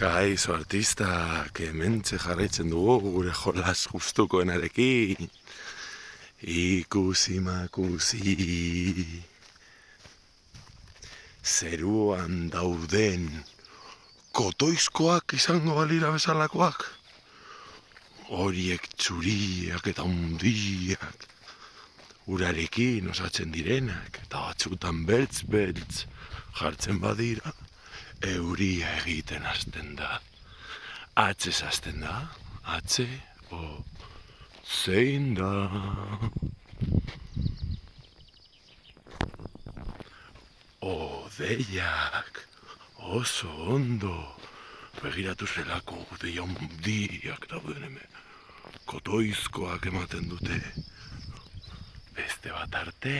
Kaixo artistak, hementxe jarraitzen dugu gure jolas gustukoenarekin. Ikusi makusi. Zeruan dauden kotoizkoak izango balira bezalakoak. Horiek txuriak eta hundiak. Urarekin osatzen direnak eta batzutan beltz jartzen badira. Euria egiten hasten da. Atzez hasten da. Atze, zein da. Odeiak, oso ondo. Begiratu zelako odeia hundiak dauden hemen. Kotoizkoak ematen dute. Beste bat arte.